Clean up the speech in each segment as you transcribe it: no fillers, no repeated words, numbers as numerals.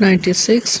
96।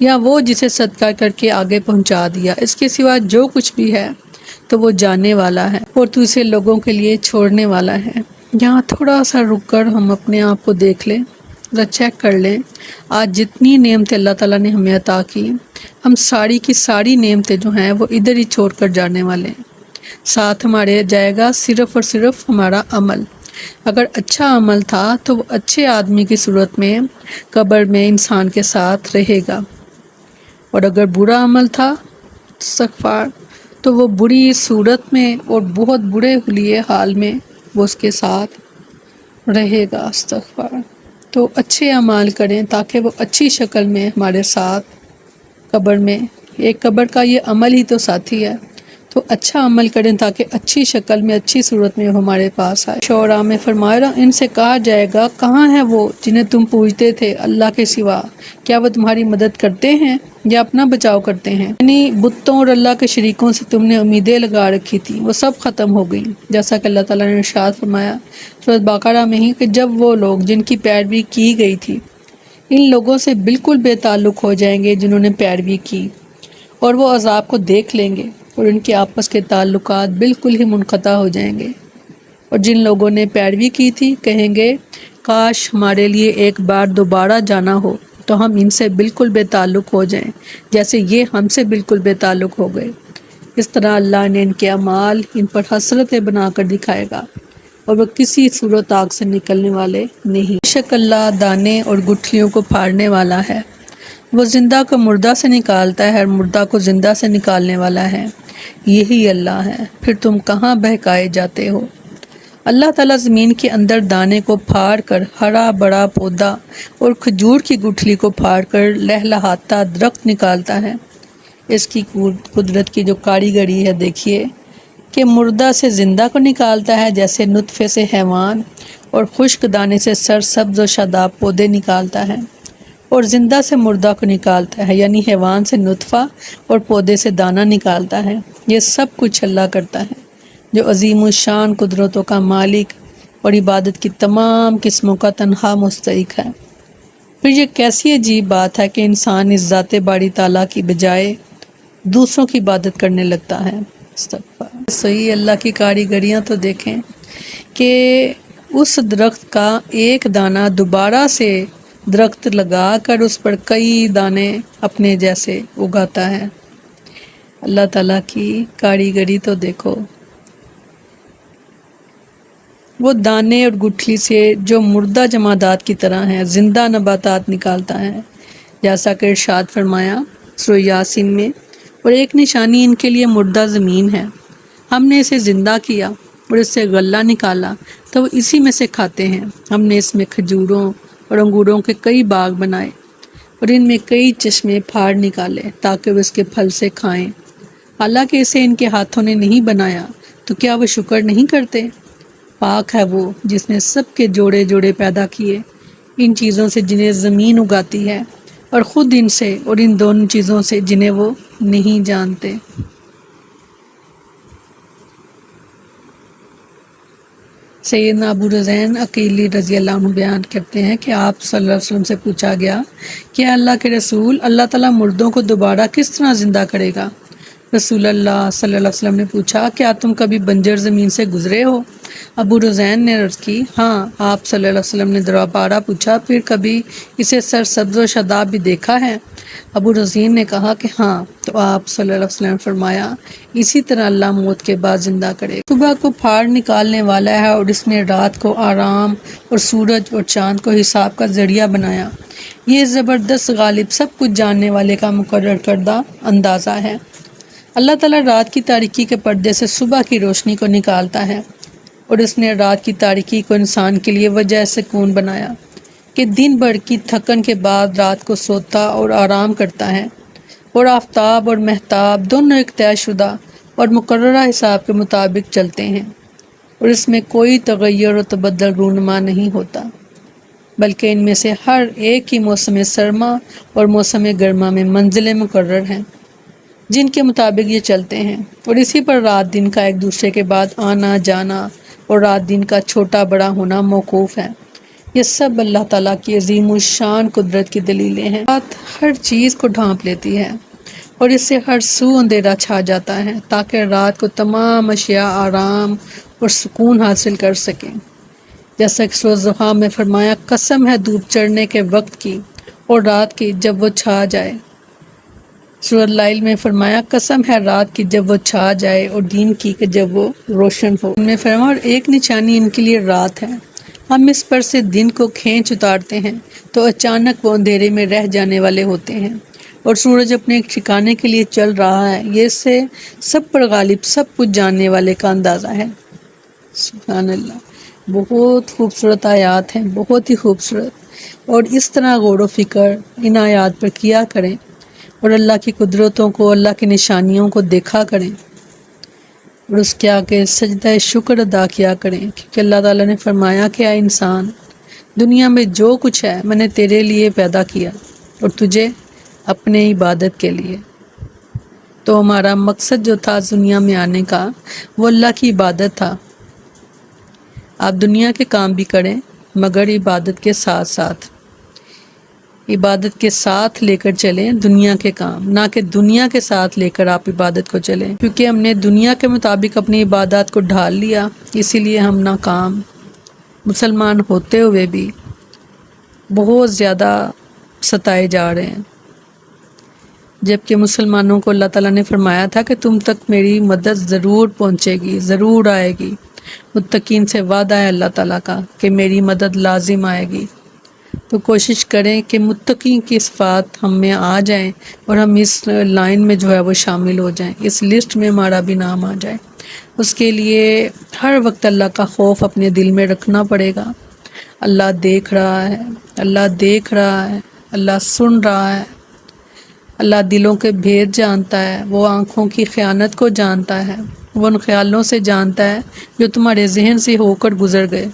یا وہ جسے صدقہ کر کے آگے پہنچا دیا، اس کے سوا جو کچھ بھی ہے تو وہ جانے والا ہے اور تو اسے لوگوں کے لیے چھوڑنے والا ہے۔ یہاں تھوڑا سا رک کر ہم اپنے آپ کو دیکھ لیں، ذرا چیک کر لیں، آج جتنی نعمتیں اللہ تعالیٰ نے ہمیں عطا کی، ہم ساری کی ساری نعمتیں جو ہیں وہ ادھر ہی چھوڑ کر جانے والے ہیں۔ ساتھ ہمارے جائے گا صرف اور صرف ہمارا عمل۔ اگر اچھا عمل تھا تو وہ اچھے آدمی کی صورت میں قبر میں انسان کے ساتھ رہے گا، اور اگر برا عمل تھا استغفار تو وہ بری صورت میں اور بہت برے حلیے حال میں وہ اس کے ساتھ رہے گا۔ استغفار۔ تو اچھے اعمال کریں تاکہ وہ اچھی شکل میں ہمارے ساتھ قبر میں، ایک قبر کا یہ عمل ہی تو ساتھی ہے، تو اچھا عمل کریں تاکہ اچھی شکل میں اچھی صورت میں ہمارے پاس آئے۔ شعراء میں فرمایا ان سے کہا جائے گا کہاں ہیں وہ جنہیں تم پوجتے تھے اللہ کے سوا، کیا وہ تمہاری مدد کرتے ہیں یا اپنا بچاؤ کرتے ہیں؟ یعنی بتوں اور اللہ کے شریکوں سے تم نے امیدیں لگا رکھی تھی، وہ سب ختم ہو گئیں، جیسا کہ اللہ تعالیٰ نے ارشاد فرمایا سورۃ بقرہ میں ہی کہ جب وہ لوگ جن کی پیروی کی گئی تھی ان لوگوں سے بالکل بے تعلق ہو جائیں گے جنہوں نے پیروی کی، اور وہ عذاب کو دیکھ لیں گے اور ان کے آپس کے تعلقات بالکل ہی منقطع ہو جائیں گے، اور جن لوگوں نے پیروی کی تھی کہیں گے کاش ہمارے لیے ایک بار دوبارہ جانا ہو تو ہم ان سے بالکل بے تعلق ہو جائیں جیسے یہ ہم سے بالکل بے تعلق ہو گئے۔ اس طرح اللہ نے ان کے اعمال ان پر حسرتیں بنا کر دکھائے گا اور وہ کسی صورت آگ سے نکلنے والے نہیں۔ بے شک اللہ دانے اور گٹھلیوں کو پھاڑنے والا ہے، وہ زندہ کو مردہ سے نکالتا ہے اور مردہ کو زندہ سے نکالنے والا ہے، یہی اللہ ہے، پھر تم کہاں بہکائے جاتے ہو؟ اللہ تعالیٰ زمین کے اندر دانے کو پھاڑ کر ہرا بڑا پودا اور کھجور کی گٹھلی کو پھاڑ کر لہلہاتا درخت نکالتا ہے۔ اس کی قدرت کی جو کاریگری ہے دیکھیے کہ مردہ سے زندہ کو نکالتا ہے جیسے نطفے سے حیوان، اور خشک دانے سے سرسبز و شاداب پودے نکالتا ہے، اور زندہ سے مردہ کو نکالتا ہے یعنی حیوان سے نطفہ اور پودے سے دانہ نکالتا ہے۔ یہ سب کچھ اللہ کرتا ہے جو عظیم الشان قدرتوں کا مالک اور عبادت کی تمام قسموں کا تنہا مستحق ہے۔ پھر یہ کیسی عجیب بات ہے کہ انسان اس ذات باری تعالیٰ کی بجائے دوسروں کی عبادت کرنے لگتا ہے۔ استغفار۔ صحیح اللہ کی کاریگریاں تو دیکھیں کہ اس درخت کا ایک دانہ دوبارہ سے درخت لگا کر اس پر کئی دانے اپنے جیسے اگاتا ہے۔ اللہ تعالیٰ کی کاریگری تو دیکھو، وہ دانے اور گٹھلی سے جو مردہ جمادات کی طرح ہیں زندہ نباتات نکالتا ہے، جیسا کہ ارشاد فرمایا سورہ یاسین میں، اور ایک نشانی ان کے لیے مردہ زمین ہے، ہم نے اسے زندہ کیا اور اس سے غلہ نکالا تو وہ اسی میں سے کھاتے ہیں، ہم نے اس میں کھجوروں اور انگوروں کے کئی باغ بنائے اور ان میں کئی چشمے پھاڑ نکالے تاکہ وہ اس کے پھل سے کھائیں، حالانکہ اسے ان کے ہاتھوں نے نہیں بنایا، تو کیا وہ شکر نہیں کرتے؟ پاک ہے وہ جس نے سب کے جوڑے جوڑے پیدا کیے، ان چیزوں سے جنہیں زمین اگاتی ہے اور خود ان سے اور ان دونوں چیزوں سے جنہیں وہ نہیں جانتے۔ سیدنا ابو رزین عقیلی رضی اللہ عنہ بیان کرتے ہیں کہ آپ صلی اللہ علیہ وسلم سے پوچھا گیا کہ اللہ کے رسول، اللہ تعالیٰ مردوں کو دوبارہ کس طرح زندہ کرے گا؟ رسول اللہ صلی اللہ علیہ وسلم نے پوچھا کیا تم کبھی بنجر زمین سے گزرے ہو؟ ابو رزین نے عرض کی ہاں۔ آپ صلی اللہ علیہ وسلم نے دوبارہ پوچھا پھر کبھی اسے سرسبز و شاداب بھی دیکھا ہے؟ ابو رزین نے کہا کہ ہاں۔ تو آپ صلی اللہ علیہ وسلم نے فرمایا اسی طرح اللہ موت کے بعد زندہ کرے، صبح کو پھاڑ نکالنے والا ہے اور اس نے رات کو آرام اور سورج اور چاند کو حساب کا ذریعہ بنایا، یہ زبردست غالب سب کچھ جاننے والے کا مقرر کردہ اندازہ ہے۔ اللہ تعالیٰ رات کی تاریکی کے پردے سے صبح کی روشنی کو نکالتا ہے، اور اس نے رات کی تاریکی کو انسان کے لیے وجہ سکون بنایا کہ دن بھر کی تھکن کے بعد رات کو سوتا اور آرام کرتا ہے، اور آفتاب اور مہتاب دونوں ایک طے شدہ اور مقررہ حساب کے مطابق چلتے ہیں، اور اس میں کوئی تغیر و تبدل رونما نہیں ہوتا، بلکہ ان میں سے ہر ایک کی موسم سرما اور موسم گرما میں منزلیں مقرر ہیں جن کے مطابق یہ چلتے ہیں، اور اسی پر رات دن کا ایک دوسرے کے بعد آنا جانا اور رات دن کا چھوٹا بڑا ہونا موقوف ہے۔ یہ سب اللہ تعالیٰ کی عظیم الشان قدرت کی دلیلیں ہیں۔ بات ہر چیز کو ڈھانپ لیتی ہے اور اس سے ہر سو اندھیرا چھا جاتا ہے تاکہ رات کو تمام اشیاء آرام اور سکون حاصل کر سکیں۔ جیسا کہ سورۃ ضحیٰ میں فرمایا، قسم ہے دھوپ چڑھنے کے وقت کی اور رات کی جب وہ چھا جائے۔ سورۃ اللیل میں فرمایا، قسم ہے رات کی جب وہ چھا جائے اور دن کی کہ جب وہ روشن ہو۔ ان میں فرمایا، اور ایک نشانی ان کے لیے رات ہے، ہم اس پر سے دن کو کھینچ اتارتے ہیں تو اچانک وہ اندھیرے میں رہ جانے والے ہوتے ہیں اور سورج اپنے ٹھکانے کے لیے چل رہا ہے۔ یہ سے سب پر غالب، سب کچھ جاننے والے کا اندازہ ہے۔ سبحان اللہ، بہت خوبصورت آیات ہیں، بہت ہی خوبصورت، اور اس طرح غور و فکر ان آیات پر کیا کریں اور اللہ کی قدرتوں کو، اللہ کی نشانیوں کو دیکھا کریں اور اس کے آگے سجدہ شکر ادا کیا کریں، کیونکہ اللہ تعالیٰ نے فرمایا کہ اے انسان، دنیا میں جو کچھ ہے میں نے تیرے لیے پیدا کیا اور تجھے اپنے عبادت کے لیے۔ تو ہمارا مقصد جو تھا دنیا میں آنے کا وہ اللہ کی عبادت تھا۔ آپ دنیا کے کام بھی کریں مگر عبادت کے ساتھ ساتھ، عبادت کے ساتھ لے کر چلیں دنیا کے کام، نہ کہ دنیا کے ساتھ لے کر آپ عبادت کو چلیں، کیونکہ ہم نے دنیا کے مطابق اپنی عبادات کو ڈھال لیا، اسی لیے ہم ناکام، مسلمان ہوتے ہوئے بھی بہت زیادہ ستائے جا رہے ہیں، جبکہ مسلمانوں کو اللہ تعالیٰ نے فرمایا تھا کہ تم تک میری مدد ضرور پہنچے گی، ضرور آئے گی۔ متقین سے وعدہ ہے اللہ تعالیٰ کا کہ میری مدد لازم آئے گی۔ تو کوشش کریں کہ متقین کی صفات ہم میں آ جائیں اور ہم اس لائن میں جو ہے وہ شامل ہو جائیں، اس لسٹ میں ہمارا بھی نام آ جائے۔ اس کے لیے ہر وقت اللہ کا خوف اپنے دل میں رکھنا پڑے گا۔ اللہ دیکھ رہا ہے، اللہ دیکھ رہا ہے، اللہ سن رہا ہے، اللہ دلوں کے بھید جانتا ہے، وہ آنکھوں کی خیانت کو جانتا ہے، وہ ان خیالوں سے جانتا ہے جو تمہارے ذہن سے ہو کر گزر گئے۔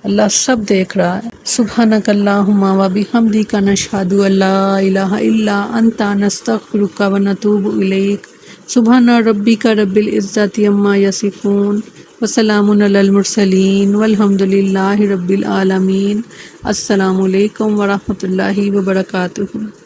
اللہ سب دیکھ رہا ہے۔ سبحانک اللہم و بحمدک نشہد ان لا الہ الا انت نستغفرک و نتوب الیک۔ سبحان ربک رب العزت عما یصفون وسلام علی المرسلین والحمد للہ رب العالمین۔ السلام علیکم ورحمۃ اللہ وبرکاتہ۔